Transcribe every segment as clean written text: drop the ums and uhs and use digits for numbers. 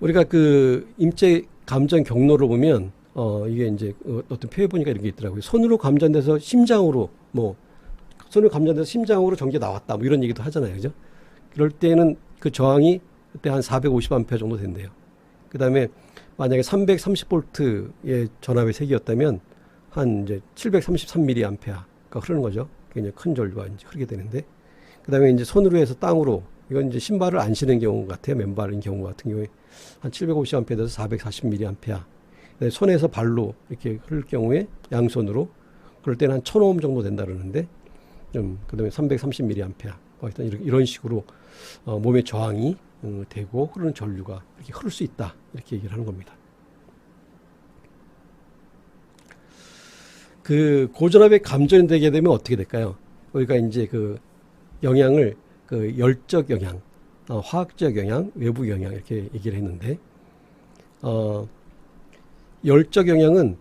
우리가 그 임체 감전 경로를 보면 이게 이제 어떤 표에 보니까 이런 게 있더라고요. 손으로 감전돼서 심장으로 뭐 손으로 감전돼서 심장으로 전기가 나왔다 뭐 이런 얘기도 하잖아요. 그죠? 그럴 때는 그 저항이 그때 한 450A 정도 된대요. 그다음에 만약에 330V의 전압의 색이었다면 한 이제 733mA가 흐르는 거죠. 굉장히 큰 전류가 이제 흐르게 되는데, 그다음에 이제 손으로 해서 땅으로, 이건 이제 신발을 안 신는 경우 같아요. 맨발인 경우 같은 경우에 한 750A에서 440mA. 손에서 발로 이렇게 흐를 경우에 양손으로 그럴 때는 한 1000오hm 정도 된다 그러는데, 그다음에 330mA. 하여튼 이런 식으로 몸의 저항이 되고 흐르는 전류가 이렇게 흐를 수 있다, 이렇게 얘기를 하는 겁니다. 그 고전압에 감전되게 되면 어떻게 될까요? 우리가 이제 그 영향을 그 열적 영향, 화학적 영향, 외부 영향 이렇게 얘기를 했는데, 열적 영향은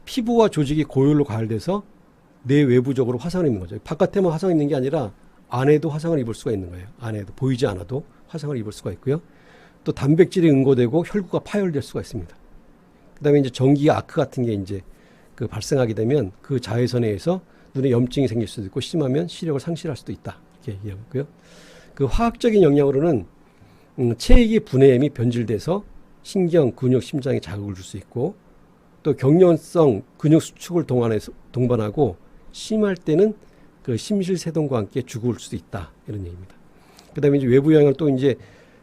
피부와 조직이 고열로 가열돼서 내 외부적으로 화상을 입는 거죠. 바깥에만 화상을 입는 게 아니라 안에도 화상을 입을 수가 있는 거예요. 안에도 보이지 않아도 화상을 입을 수가 있고요. 또 단백질이 응고되고 혈구가 파열될 수가 있습니다. 그다음에 이제 전기 아크 같은 게 이제 그 발생하게 되면 그 자외선에 의해서 눈에 염증이 생길 수도 있고, 심하면 시력을 상실할 수도 있다, 이렇게 얘기하고 있고요. 그 화학적인 영향으로는 체액이 분해 및 변질돼서 신경, 근육, 심장에 자극을 줄 수 있고, 또 경련성 근육 수축을 동반하고 심할 때는 그 심실세동과 함께 죽을 수도 있다, 이런 얘기입니다. 그다음에 이제 외부 영향은 또 이제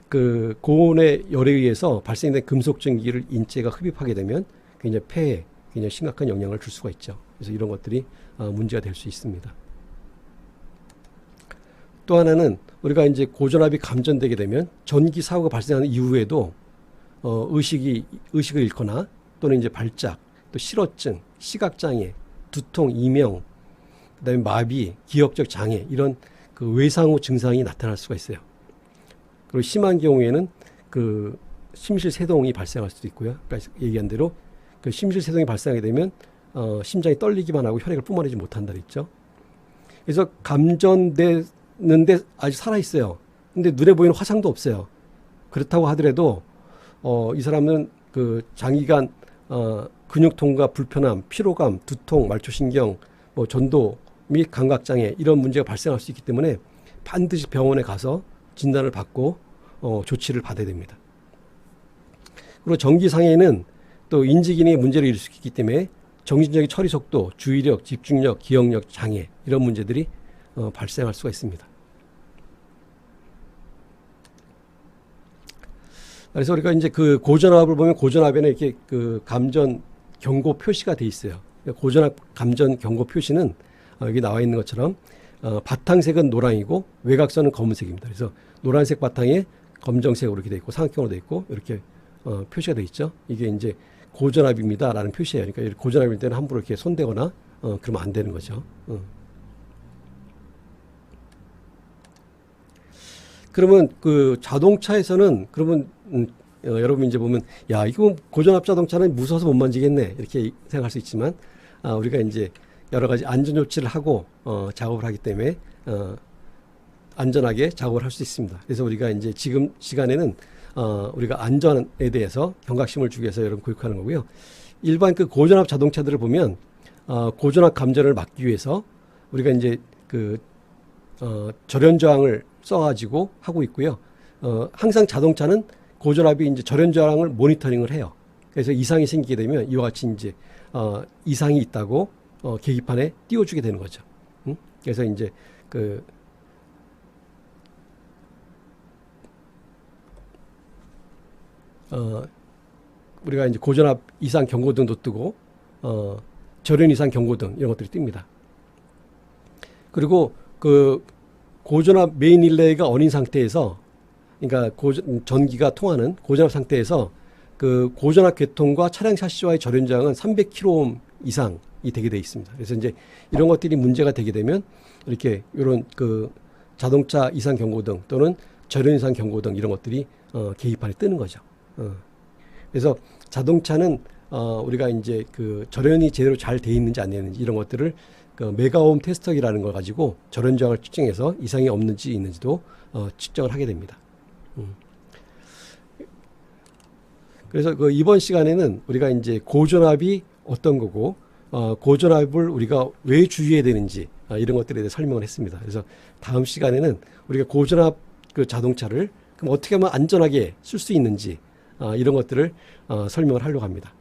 그 고온의 열에 의해서 발생된 금속 전기를 인체가 흡입하게 되면 굉장히 폐에 굉장히 심각한 영향을 줄 수가 있죠. 그래서 이런 것들이 문제가 될 수 있습니다. 또 하나는 우리가 이제 고전압이 감전되게 되면 전기 사고가 발생하는 이후에도 의식을 잃거나 또는 이제 발작, 또 실어증, 시각장애, 두통, 이명, 그다음에 마비, 기억적 장애, 이런 그 외상 후 증상이 나타날 수가 있어요. 그리고 심한 경우에는 그 심실세동이 발생할 수도 있고요. 그러니까 얘기한 대로 그 심실세동이 발생하게 되면 심장이 떨리기만 하고 혈액을 뿜어내지 못한다 그랬죠. 그래서 감전되는데 아직 살아 있어요. 근데 눈에 보이는 화상도 없어요. 그렇다고 하더라도 이 사람은 그 장기간 근육통과 불편함, 피로감, 두통, 말초신경, 뭐 전도 및 감각장애, 이런 문제가 발생할 수 있기 때문에 반드시 병원에 가서 진단을 받고 조치를 받아야 됩니다. 그리고 전기상해는 또 인지기능에 문제를 일으킬 수 있기 때문에 정신적인 처리 속도, 주의력, 집중력, 기억력 장애, 이런 문제들이 발생할 수가 있습니다. 그래서 우리가 이제 그 고전압을 보면 고전압에는 이렇게 그 감전 경고 표시가 돼 있어요. 고전압 감전 경고 표시는 여기 나와 있는 것처럼 바탕색은 노랑이고 외곽선은 검은색입니다. 그래서 노란색 바탕에 검정색으로 이렇게 돼 있고 삼각형으로 돼 있고 이렇게 표시가 돼 있죠. 이게 이제 고전압입니다라는 표시예요. 그러니까 고전압일 때는 함부로 이렇게 손대거나 그러면 안 되는 거죠. 그러면 그 자동차에서는 그러면 여러분 이제 보면 야, 이거 고전압 자동차는 무서워서 못 만지겠네, 이렇게 생각할 수 있지만 우리가 이제 여러 가지 안전 조치를 하고 작업을 하기 때문에 안전하게 작업을 할 수 있습니다. 그래서 우리가 이제 지금 시간에는 우리가 안전에 대해서 경각심을 주기 위해서 여러분 교육하는 거고요. 일반 그 고전압 자동차들을 보면 고전압 감전을 막기 위해서 우리가 이제 그 절연 저항을 써가지고 하고 있고요. 항상 자동차는 고전압이 이제 절연 저항을 모니터링을 해요. 그래서 이상이 생기게 되면 이와 같이 이제 이상이 있다고 계기판에 띄워주게 되는 거죠. 그래서 이제 그 우리가 이제 고전압 이상 경고등도 뜨고 절연 이상 경고등, 이런 것들이 뜹니다. 그리고 그 고전압 메인 릴레이가 어린 상태에서, 그러니까 전기가 통하는 고전압 상태에서 그 고전압 계통과 차량 샤시와의 절연 저항은 300kΩ 이상이 되게 되어 있습니다. 그래서 이제 이런 것들이 문제가 되게 되면 이렇게 이런 그 자동차 이상 경고등 또는 절연 이상 경고등, 이런 것들이 계기판에 뜨는 거죠. 그래서 자동차는 우리가 이제 그 절연이 제대로 잘 돼 있는지 안 되는지, 이런 것들을 그 메가옴 테스터기라는 걸 가지고 절연 저항을 측정해서 이상이 없는지 있는지도 측정을 하게 됩니다. 그래서 그 이번 시간에는 우리가 이제 고전압이 어떤 거고, 고전압을 우리가 왜 주의해야 되는지 이런 것들에 대해 설명을 했습니다. 그래서 다음 시간에는 우리가 고전압 그 자동차를 그럼 어떻게 하면 안전하게 쓸 수 있는지 이런 것들을 설명을 하려고 합니다.